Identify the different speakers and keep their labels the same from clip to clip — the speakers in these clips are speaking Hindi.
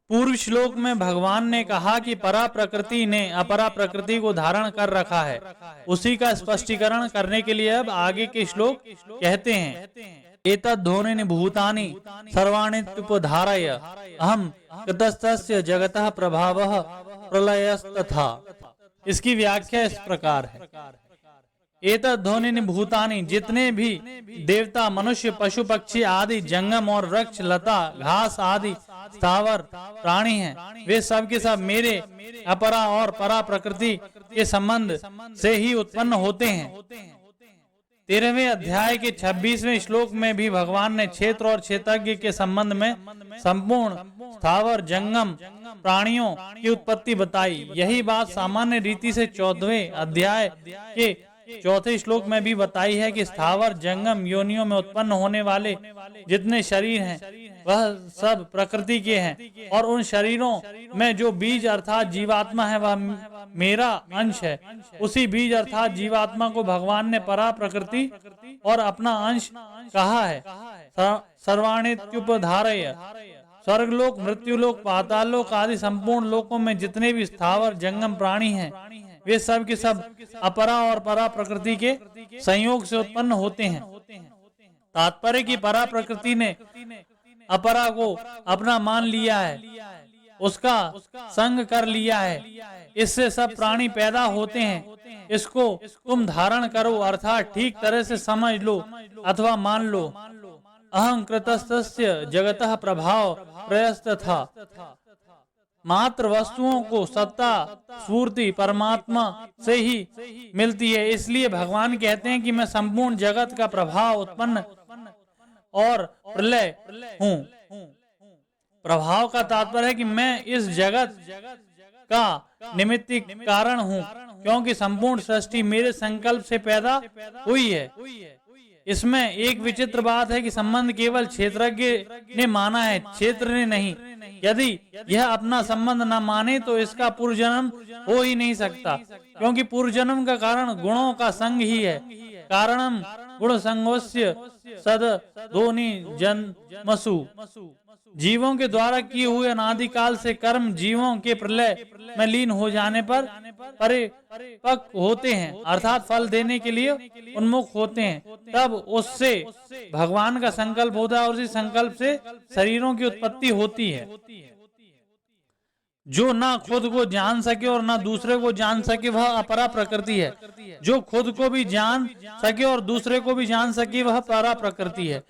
Speaker 1: पूर्व श्लोक में भगवान ने कहा कि परा प्रकृति ने अपरा प्रकृति को धारण कर रखा है। उसी का स्पष्टीकरण करने के लिए अब आगे के श्लोक कहते हैं, एतद्धोनि भूतानि सर्वाण्युपधारय अहम कृतस्तस्य जगतः प्रभावः प्रलयस्तथा। इसकी व्याख्या इस प्रकार है, एतद्धोनि भूतानि, जितने भी देवता, मनुष्य, पशु, पक्षी आदि, जंगम और वृक्ष, लता, घास आदि स्थावर प्राणी हैं, वे सब के सब मेरे अपरा और परा प्रकृति के संबंध से ही उत्पन्न होते हैं। 13वें अध्याय के 26वें श्लोक में भी भगवान ने क्षेत्र और क्षेत्रज्ञ के संबंध में संपूर्ण स्थावर जंगम प्राणियों की उत्पत्ति बताई। यही बात सामान्य रीति से 14वें अध्याय के 4थे श्लोक में भी बताई है कि स्थावर जंगम योनियों में उत्पन्न होने वाले जितने शरीर हैं वह सब प्रकृति के हैं, और उन शरीरों में जो बीज अर्थात जीवात्मा है वह मेरा अंश है। उसी बीज अर्थात जीवात्मा को भगवान ने परा प्रकृति और अपना अंश कहा है। सर्वाण्युपधारय, स्वर्गलोक, मृत्युलोक, पाताललोक आदि संपूर्ण लोकों में जितने भी स्थावर जंगम प्राणी हैं वे सब के सब अपरा और परा प्रकृति के संयोग से उत्पन्न होते हैं। तात्पर्य की परा प्रकृति ने अपरा को अपना मान लिया है, उसका संग कर लिया है, इससे सब प्राणी पैदा होते हैं। इसको तुम धारण करो अर्थात ठीक तरह से समझ लो अथवा मान लो। अहं कृतस्तस्य जगतः प्रभाव प्रयस्तथा, मात्र वस्तुओं को सत्ता स्फूर्ति परमात्मा से ही मिलती है, इसलिए भगवान कहते हैं कि मैं संपूर्ण जगत का प्रभाव, उत्पन्न और प्रलय हूँ। प्रभाव का तात्पर्य है कि मैं इस जगत का निमित्त कारण हूँ, क्योंकि संपूर्ण सृष्टि मेरे संकल्प से पैदा हुई है। इसमें एक विचित्र बात है कि संबंध केवल क्षेत्रज्ञ ने माना है, क्षेत्र ने नहीं। यदि यह अपना संबंध न माने तो इसका पूर्व जन्म हो ही नहीं सकता, क्योंकि पूर्व जन्म का कारण गुणों का संग ही है। कारणम गुण संगोस्य सद दोनि जन्मसु, जीवों के द्वारा किए हुए अनादिकाल से कर्म जीवों के प्रलय में लीन हो जाने पर परिपक्व होते हैं, अर्थात फल देने के लिए उन्मुख होते हैं। तब उससे भगवान का संकल्प होता है और उसी संकल्प से शरीरों की उत्पत्ति होती है। जो ना खुद को जान सके और ना दूसरे को जान सके वह अपरा प्रकृति है। जो खुद को भी जान सके और दूसरे को भी जान सके वह परा प्रकृति है।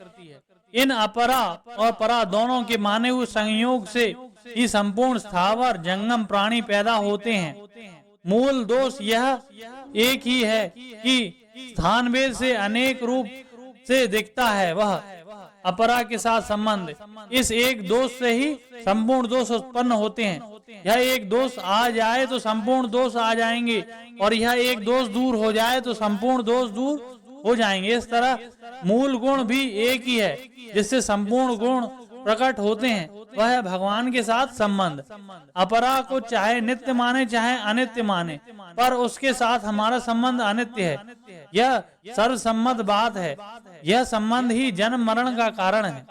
Speaker 1: इन अपरा और परा दोनों के माने हुए संयोग से ही संपूर्ण स्थावर जंगम प्राणी पैदा होते हैं। मूल दोष यह एक ही है कि स्थान भेद से अनेक रूप से दिखता है वह अपरा के साथ संबंध। इस एक दोष से ही संपूर्ण दोष उत्पन्न होते हैं। यह एक दोष आ जाए तो संपूर्ण दोष आ जाएंगे, और यह एक दोष दूर हो जाए तो संपूर्ण दोष दूर हो जाएंगे। इस तरह मूल गुण भी एक ही है जिससे संपूर्ण गुण प्रकट होते हैं, वह है भगवान के साथ संबंध। अपरा को चाहे नित्य माने चाहे अनित्य माने, पर उसके साथ हमारा संबंध अनित्य है। यह सर्वसम्मत बात है। यह संबंध ही जन्म मरण का कारण है।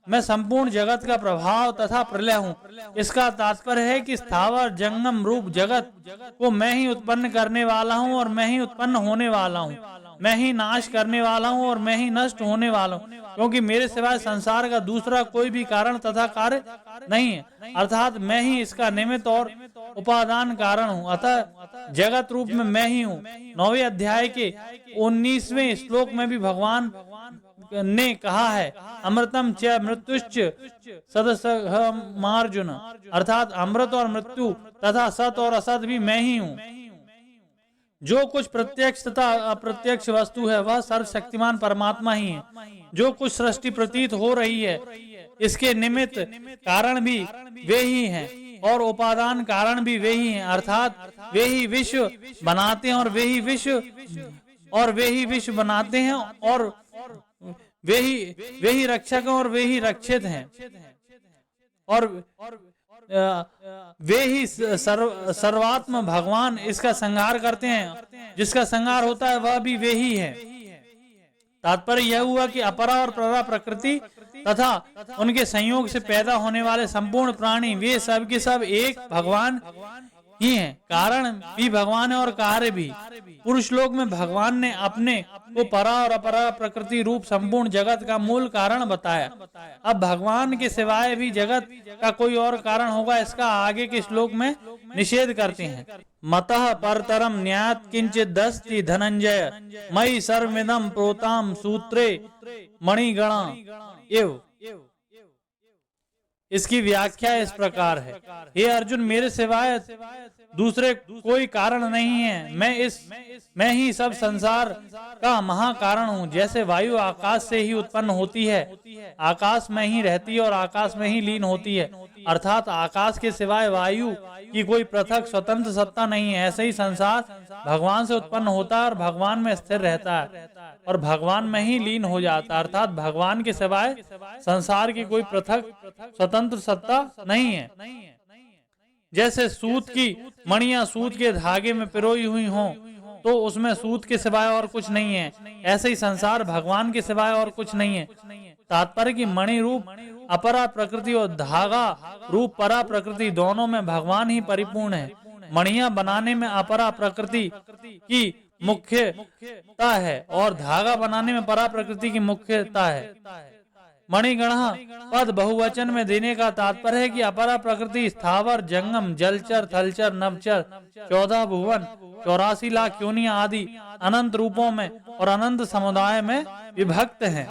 Speaker 1: मैं संपूर्ण जगत का प्रभाव तथा प्रलय हूँ। इसका तात्पर्य है कि स्थावर जंगम रूप जगत को मैं ही उत्पन्न करने वाला हूँ और मैं ही उत्पन्न होने वाला हूँ। मैं ही नाश करने वाला हूँ और मैं ही नष्ट होने वाला हूँ, क्योंकि मेरे सिवाय संसार का दूसरा कोई भी कारण तथा कार्य नहीं है, अर्थात मैं ही इसका निमित्त और उपादान कारण हूँ। अतः जगत रूप में मैं ही हूँ। 9वें अध्याय के 19वें श्लोक में भी भगवान ने कहा है, अमृतम च मृत्युश्च सदसहमार्जुन, अर्थात अमृत और मृत्यु तथा सत और असत भी मैं ही हूँ। जो कुछ प्रत्यक्ष तथा अप्रत्यक्ष वस्तु है वह सर्वशक्तिमान परमात्मा ही है। जो कुछ सृष्टि प्रतीत हो रही है इसके निमित्त कारण भी वे ही हैं और उपादान कारण भी वे ही हैं, अर्थात वे ही विश्व बनाते हैं और वे ही विश्व बनाते हैं और वे ही रक्षक हैं और वे ही रक्षित हैं, और वे ही सर्वात्म भगवान इसका संहार करते हैं। जिसका संहार होता है वह भी वे ही है। तात्पर्य यह हुआ कि अपरा और परा प्रकृति तथा उनके संयोग से पैदा होने वाले संपूर्ण प्राणी वे सब के सब एक भगवान ही हैं। कारण भी भगवान है और कार्य भी। पुरुष लोक में भगवान ने अपने को परा और अपरा प्रकृति रूप संपूर्ण जगत का मूल कारण बताया। अब भगवान के सिवाय भी जगत का कोई और कारण होगा, इसका आगे के श्लोक में निषेध करते हैं। मतः परतरम न्यात किंचित दस्ति धनंजय मयि सर्वमिदं प्रोताम सूत्रे मणिगणा एव। इसकी व्याख्या इस प्रकार है, हे अर्जुन, मेरे सिवाय दूसरे कोई कारण नहीं है। मैं ही सब संसार का महाकारण हूँ। जैसे वायु आकाश से ही उत्पन्न होती है, आकाश में ही रहती है और आकाश में ही लीन होती है, अर्थात आकाश के सिवाय वायु की कोई पृथक स्वतंत्र सत्ता नहीं है। ऐसे ही संसार भगवान से उत्पन्न होता है और भगवान में स्थिर रहता है और भगवान में ही लीन हो जाता है, अर्थात भगवान के सिवाय संसार की कोई पृथक स्वतंत्र सत्ता नहीं है। जैसे सूत की मणियां सूत के धागे में पिरोई हुई हों तो उसमें सूत के सिवाय और कुछ नहीं है, ऐसे ही संसार भगवान के सिवाय और कुछ नहीं है। तात्पर्य की मणि रूप अपरा प्रकृति और धागा रूप परा प्रकृति दोनों में भगवान ही परिपूर्ण है। मणियां बनाने में अपरा प्रकृति की मुख्यता है और धागा बनाने में परा प्रकृति की मुख्यता है। मणिगणा पद बहुवचन में देने का तात्पर्य है कि अपरा प्रकृति स्थावर जंगम जलचर थलचर नवचर 14 भुवन 84 लाख योनियां आदि अनंत रूपों में और अनंत समुदाय में विभक्त हैं।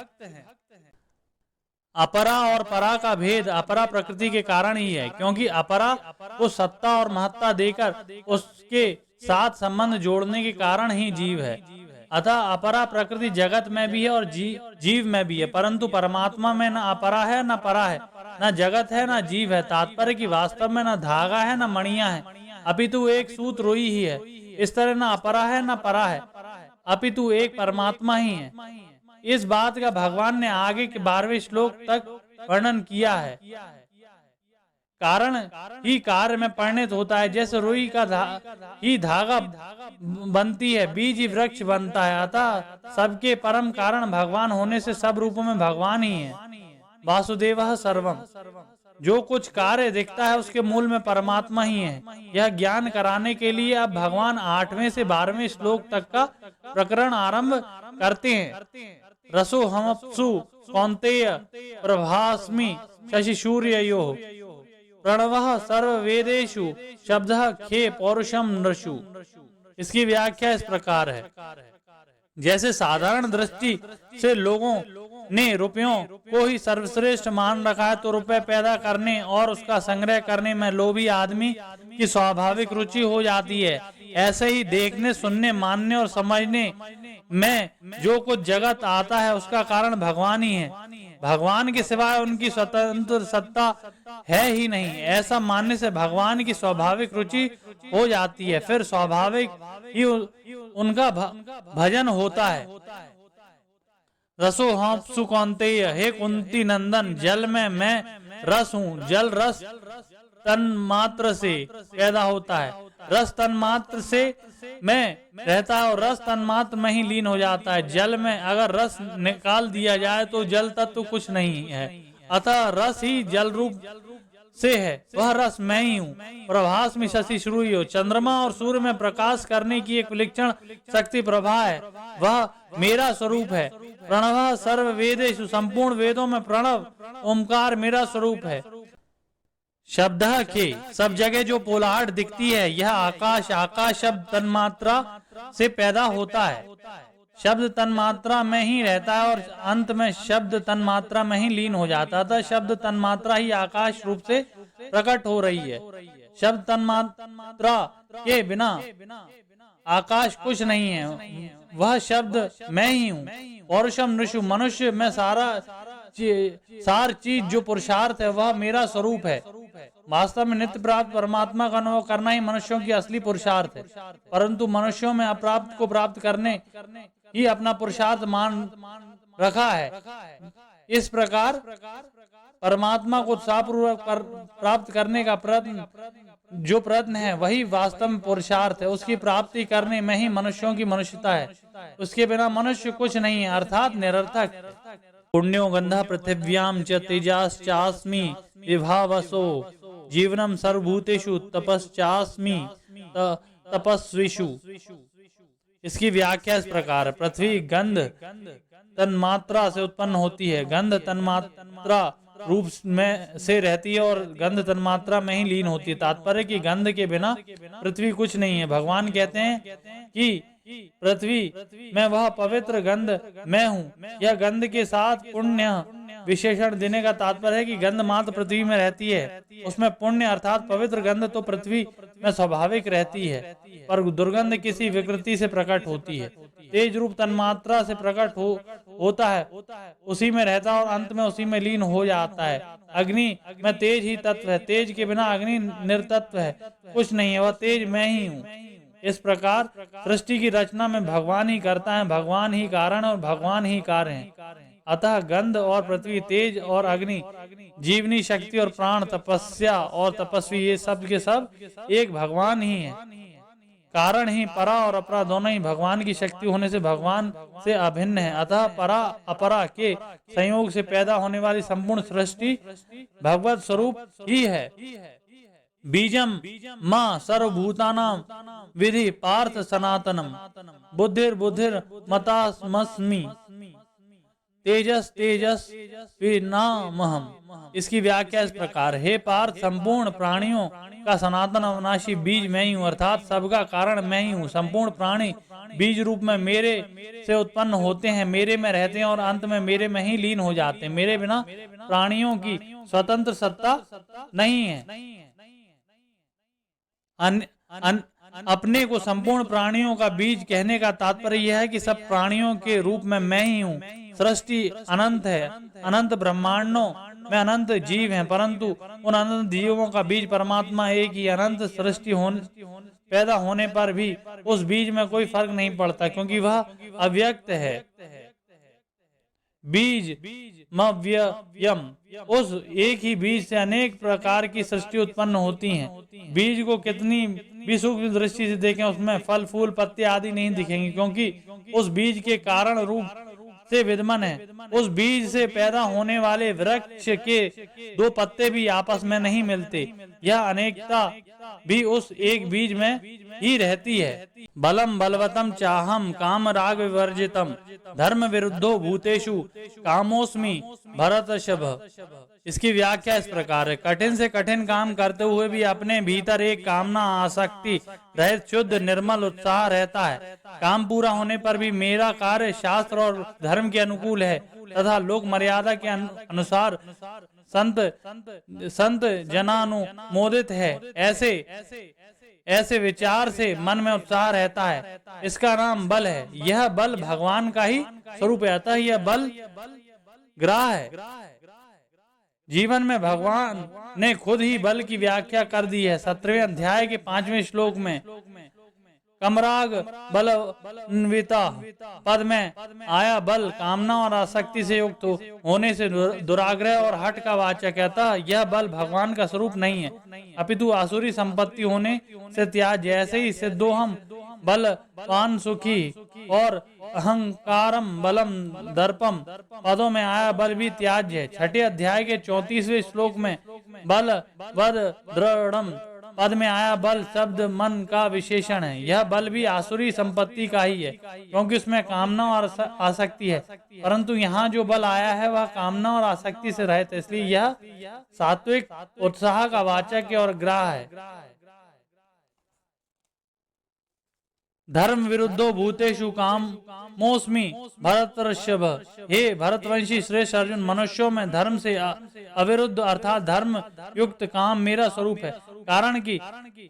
Speaker 1: अपरा और परा का भेद अपरा प्रकृति के कारण ही है, क्योंकि अपरा को सत्ता और महत्ता देकर उसके साथ संबंध जोड़ने के कारण ही जीव है। अतः अपरा प्रकृति जगत में भी है और जीव में भी है, परंतु परमात्मा में न अपरा है न परा है, न जगत है न जीव है। तात्पर्य की वास्तव में न धागा है न मणियां है, अपितु एक सूत रुई ही है। इस तरह न अपरा है न परा है, अपितु एक परमात्मा ही है। इस बात का भगवान ने आगे के 12वें श्लोक तक वर्णन किया है। कारण ही कार्य में परिणत होता है। जैसे रुई का ही धागा बनती है, बीज ही वृक्ष बनता है। अतः सबके परम कारण भगवान होने से सब रूपों में भगवान ही है। वासुदेवः सर्वम, जो कुछ कार्य दिखता है उसके मूल में परमात्मा ही है। यह ज्ञान कराने के लिए अब भगवान 8वें से 12वें श्लोक तक का प्रकरण आरंभ करते हैं। रसो हमप्सु कौन्तेय प्रभास्मि शशि सूर्ययोः प्रणवः सर्ववेदेषु शब्दः खे पौरुषम नृषु। इसकी व्याख्या इस प्रकार है, जैसे साधारण दृष्टि से लोगों ने रुपयों को ही सर्वश्रेष्ठ मान रखा है, तो रुपए पैदा करने और उसका संग्रह करने में लोभी आदमी की स्वाभाविक रुचि हो जाती है। ऐसे ही देखने सुनने मानने और समझने में जो कुछ जगत आता है उसका कारण भगवान ही है। भगवान के सिवाय उनकी स्वतंत्र सत्ता है ही नहीं, ऐसा मानने से भगवान की स्वाभाविक रुचि हो जाती है, फिर स्वाभाविक ही उनका भजन होता है। रसो हमप्सु कौन्तेय, हे कुंती नंदन, जल में मैं रस हूँ। जल रस तन मात्र से पैदा होता है, रस तन मात्र से में रहता है और रस तन मात्र में ही लीन हो जाता है। जल में अगर रस निकाल दिया जाए तो जल तत्व कुछ नहीं है, अतः रस ही जल रूप से है, वह रस मैं ही हूँ। प्रभास में शशि सूर्य, चंद्रमा और सूर्य में प्रकाश करने की एक विलक्षण शक्ति प्रभा है, वह मेरा स्वरूप है। प्रणव सर्व वेदेषु, संपूर्ण वेदों में प्रणव ओमकार मेरा स्वरूप है। शब्द के सब जगह जो पोलाहट दिखती है, यह आकाश, आकाश शब्द तन्मात्रा से पैदा होता है। शब्द तन्मात्रा में ही रहता है और अंत में शब्द तन्मात्रा में ही लीन हो जाता था। शब्द तन्मात्रा ही आकाश रूप से प्रकट हो रही है। शब्द तन्मात्रा के बिना आकाश कुछ नहीं है, वह शब्द मैं ही हूँ। पौरुषम नृषु, मनुष्य में सार चीज जो पुरुषार्थ है वह मेरा स्वरूप है। वास्तव में नित्य प्राप्त परमात्मा का अनुभव करना ही मनुष्यों की असली पुरुषार्थ है, परंतु मनुष्यों में अप्राप्त को प्राप्त करने ही अपना पुरुषार्थ मान रखा है। इस प्रकार परमात्मा को उत्साहपूर्वक प्राप्त करने का प्रयत्न है वही वास्तव में पुरुषार्थ है। उसकी प्राप्ति करने में ही मनुष्यों की मनुष्यता है, उसके बिना मनुष्य कुछ नहीं है, अर्थात निरर्थक। पुण्यो गंध पृथिव्याम च तेजाश्चास्मि विभावसो जीवनम सर्वभूतेषु तपश्चास्मि तपस्विषु। इसकी व्याख्या इस प्रकार है। पृथ्वी गंध तन्मात्रा से उत्पन्न होती है, गंध तन्मात्रा रूप में से रहती है और गंध तन्मात्रा में ही लीन होती है। तात्पर्य कि गंध के बिना पृथ्वी कुछ नहीं है। भगवान कहते हैं कि पृथ्वी में वह पवित्र गंध मैं हूँ। यह गंध के साथ पुण्य विशेषण देने का तात्पर्य है कि गंध मात्र पृथ्वी में रहती है, उसमें पुण्य अर्थात पवित्र गंध तो पृथ्वी में स्वाभाविक रहती है, पर दुर्गंध किसी विकृति से प्रकट होती है। तेज रूप तन्मात्रा से प्रकट होता है, उसी में रहता है और अंत में उसी में लीन हो जाता है। अग्नि में तेज ही तत्व है, तेज के बिना अग्नि निर्तत्व है, कुछ नहीं है, वह तेज मैं ही हूँ। इस प्रकार सृष्टि की रचना में भगवान ही करता है, भगवान ही कारण और भगवान ही कार्य है। अतः गंध और पृथ्वी, तेज और अग्नि, जीवनी शक्ति और प्राण, तपस्या और तपस्वी, ये सब के सब एक भगवान ही है। कारण ही परा और अपरा दोनों ही भगवान की शक्ति होने से भगवान से अभिन्न है। अतः परा अपरा के संयोग से पैदा होने वाली संपूर्ण सृष्टि भगवत स्वरूप ही है। बीजम मां सर्वभूतानां विधि पार्थ सनातनम बुद्धिर बुद्धिर मतास्मस्मि तेजस तेजस विनामहम। इसकी व्याख्या इस प्रकार, हे पार्थ, संपूर्ण प्राणियों का सनातन अविनाशी बीज मैं ही हूँ, अर्थात सबका कारण मैं ही हूँ। संपूर्ण प्राणी बीज रूप में मेरे से उत्पन्न होते हैं, मेरे में रहते हैं और अंत में मेरे में ही लीन हो जाते हैं। मेरे बिना प्राणियों की स्वतंत्र सत्ता नहीं है। अपने को संपूर्ण प्राणियों का बीज कहने का तात्पर्य यह है कि सब प्राणियों के रूप में मैं ही हूँ। सृष्टि अनंत है, अनंत ब्रह्मांडों में अनंत जीव हैं, परंतु उन अनंत जीवों का बीज परमात्मा एक ही। अनंत सृष्टि पैदा होने पर भी उस बीज में कोई फर्क नहीं पड़ता, क्योंकि वह अव्यक्त है। बीज मव्ययम, उस एक ही बीज से अनेक प्रकार की सृष्टि उत्पन्न होती हैं। बीज को कितनी भी सूक्ष्म दृष्टि से देखें, उसमें फल फूल पत्ते आदि नहीं दिखेंगे, क्योंकि उस बीज के कारण रूप से विद्यमान है। उस बीज से पैदा होने वाले वृक्ष के दो पत्ते भी आपस में नहीं मिलते। यह अनेकता भी उस एक बीज में ही रहती है। बलम बलवतम चाहम काम राग विवर्जितम धर्म विरुद्धो भूतेषु कामोस्मि भरतर्षभ। इसकी व्याख्या इस प्रकार है, कठिन से कठिन काम करते हुए भी अपने भीतर एक कामना आसक्ति रहित शुद्ध निर्मल उत्साह रहता है। काम पूरा होने पर भी मेरा कार्य शास्त्र और धर्म के अनुकूल है तथा लोक मर्यादा के अनुसार संत जनानुमोदित है। ऐसे विचार से मन में उत्साह रहता है। इसका नाम बल है। यह बल भगवान का ही स्वरूप है, अतः यह बल ग्राह है। जीवन में भगवान ने खुद ही बल की व्याख्या कर दी है। 17वें अध्याय के 5वें श्लोक में कमराग बलन्विता पद में आया बल कामना और आसक्ति से युक्त होने से दुराग्रह और हट का वाचक है। अतः यह बल भगवान का स्वरूप नहीं है, अपितु आसुरी संपत्ति होने से त्याग। जैसे ही सिद्धोहम बलवान सुखी और अहंकारम बलम दर्पम पदों में आया बल भी त्याज्य है। 6ठे अध्याय के 34वें श्लोक में बल वद दृढ़म पद में आया बल शब्द मन का विशेषण है। यह बल भी आसुरी संपत्ति का ही है, क्योंकि उसमें कामना और आसक्ति है, परंतु यहाँ जो बल आया है वह कामना और आसक्ति से रहित है, इसलिए यह सात्विक उत्साह का वाचक है और ग्राह है। धर्म विरुद्धो भूतेषु काम मोस्मी भरतर्षभ। हे भरतवंशी श्रेष्ठ अर्जुन, मनुष्यों में धर्म से अविरुद्ध अर्थात धर्म युक्त काम मेरा स्वरूप है। कारण कि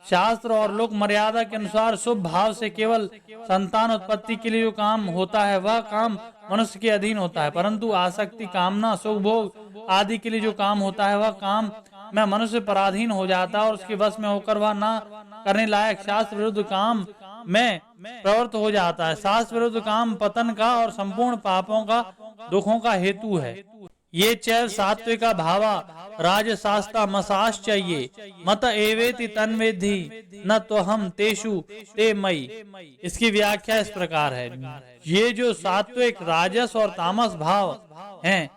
Speaker 1: शास्त्र और लोक मर्यादा के अनुसार शुभ भाव से केवल संतान उत्पत्ति के लिए जो काम होता है वह काम मनुष्य के अधीन होता है, परंतु आसक्ति कामना सुख भोग आदि के लिए जो काम होता है वह काम में मनुष्य पराधीन हो जाता है और उसके वश में होकर वह न करने लायक शास्त्र विरुद्ध काम में प्रवृत्त हो जाता है। शास्त्र विरुद्ध काम पतन का और संपूर्ण पापों का दुखों का हेतु है। ये चैव सात्विका भावा राजसास्ता मसाश चाहिए मत एवेति तन्वेधि न तो हम तेषु ते मई। इसकी व्याख्या इस प्रकार है, ये जो सात्विक राजस और तामस भाव हैं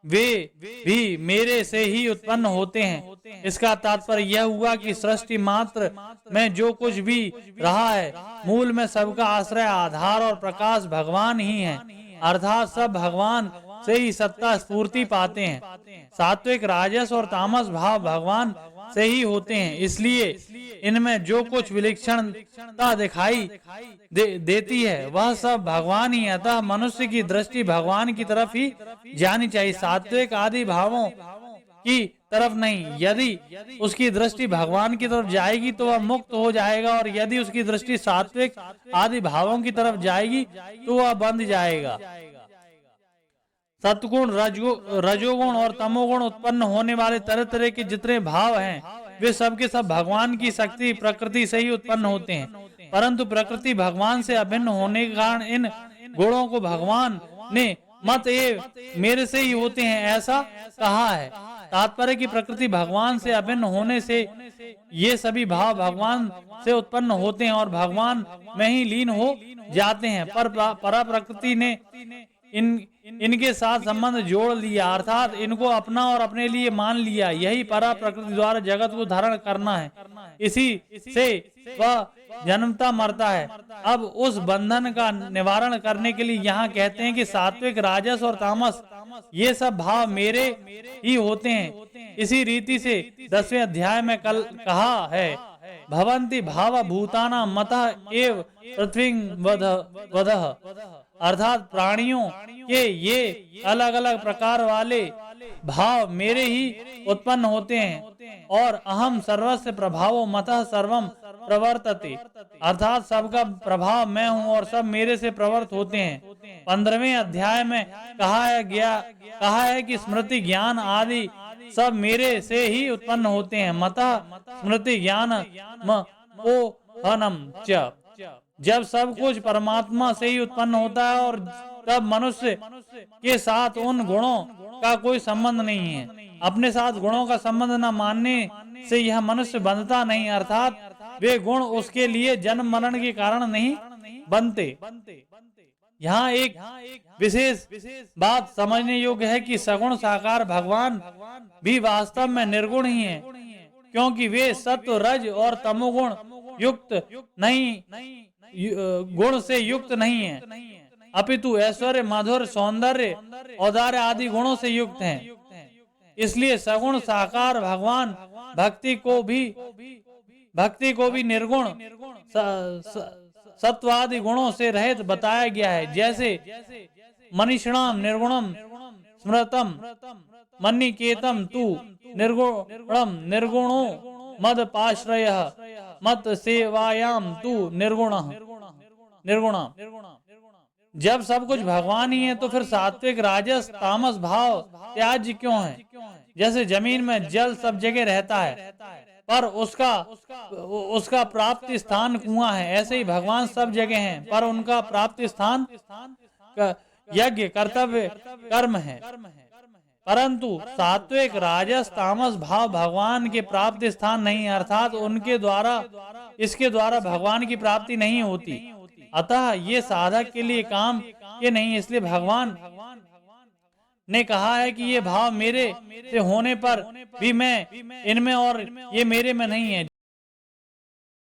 Speaker 1: वे भी मेरे से ही उत्पन्न होते हैं। इसका तात्पर्य यह हुआ कि सृष्टि मात्र में जो कुछ भी रहा है मूल में सबका आश्रय आधार और प्रकाश भगवान ही है, अर्थात सब भगवान से ही सत्ता स्फूर्ति पाते हैं। सात्विक राजस और तामस भाव भगवान से ही होते हैं, इसलिए इनमें जो कुछ विलक्षणता दिखाई देती है वह सब भगवान ही। अतः मनुष्य की दृष्टि भगवान की तरफ ही जानी चाहिए, सात्विक आदि भावों की तरफ नहीं। यदि उसकी दृष्टि भगवान की तरफ जाएगी तो वह मुक्त हो जाएगा, और यदि उसकी दृष्टि सात्विक आदि भावों की तरफ जाएगी तो वह बंध जाएगा। सत्गुण, रजोगुण और तमोगुण उत्पन्न होने वाले तरह तरह के जितने भाव हैं वे सब के सब भगवान की शक्ति प्रकृति से ही उत्पन्न होते हैं, परंतु प्रकृति भगवान से अभिन्न होने के कारण इन गुणों को भगवान ने मत ये मेरे से ही होते हैं ऐसा कहा है। तात्पर्य की प्रकृति भगवान से अभिन्न होने से ये सभी भाव भगवान से उत्पन्न होते हैं और भगवान में ही लीन हो जाते हैं, पर परा प्रकृति ने इनके साथ संबंध जोड़ लिया, अर्थात इनको अपना और अपने लिए मान लिया। यही परा प्रकृति द्वारा जगत को धारण करना है, इसी से वह जन्मता मरता है। अब उस बंधन का निवारण करने के लिए यहाँ कहते हैं कि सात्विक राजस और तामस ये सब भाव मेरे ही होते हैं। इसी रीति से 10वें अध्याय में कल कहा है भवन्ति भाव भूताना मतः एव पृथ्वी वधः, अर्थात प्राणियों के ये अलग अलग प्रकार वाले भाव मेरे ही उत्पन्न होते हैं और अहम सर्वस्य प्रभावो मतः सर्वम प्रवर्तते, अर्थात सबका प्रभाव मैं हूँ और सब मेरे से प्रवर्त होते हैं। 15वें अध्याय में कहा है कि स्मृति ज्ञान आदि सब मेरे से ही उत्पन्न होते हैं। मतः स्मृति ज्ञान मोहनम च, जब सब कुछ परमात्मा से ही उत्पन्न होता है और तब मनुष्य के साथ उन गुणों का कोई संबंध नहीं है। अपने साथ गुणों का संबंध न मानने से यह मनुष्य बंधता नहीं, अर्थात वे गुण उसके लिए जन्म मरण के कारण नहीं बनते। यहाँ एक विशेष बात समझने योग्य है कि सगुण साकार भगवान भी वास्तव में निर्गुण ही है, क्योंकि वे सत्व रज और तमोगुण युक्त नहीं, गुण से युक्त नहीं है, अपितु ऐश्वर्य माधुर्य सौंदर्य औदार्य आदि गुणों से युक्त हैं। इसलिए सगुण साकार भगवान भक्ति को भी निर्गुण सत्वादि गुणों से रहित बताया गया है। जैसे मनीषणाम निर्गुणम स्मृतम मन्निकेतम तु निर्गुणम निर्गुणो मद पाश्रय मत सेवायाम तु निर्गुण। जब सब कुछ भगवान ही है तो फिर सात्विक राजस तामस भाव त्याज्य क्यों है? जैसे जमीन में जल सब जगह रहता है पर उसका प्राप्ति स्थान कुआं है, ऐसे ही भगवान सब जगह हैं पर उनका प्राप्ति स्थान यज्ञ कर्तव्य कर्म है। परंतु सात्विक राजस तामस भाव भगवान के प्राप्ति स्थान नहीं, अर्थात इसके द्वारा भगवान की प्राप्ति नहीं होती। अतः ये साधक के लिए काम के नहीं, इसलिए भगवान ने कहा है कि ये भाव मेरे से होने पर भी मैं इनमें और ये मेरे में नहीं है।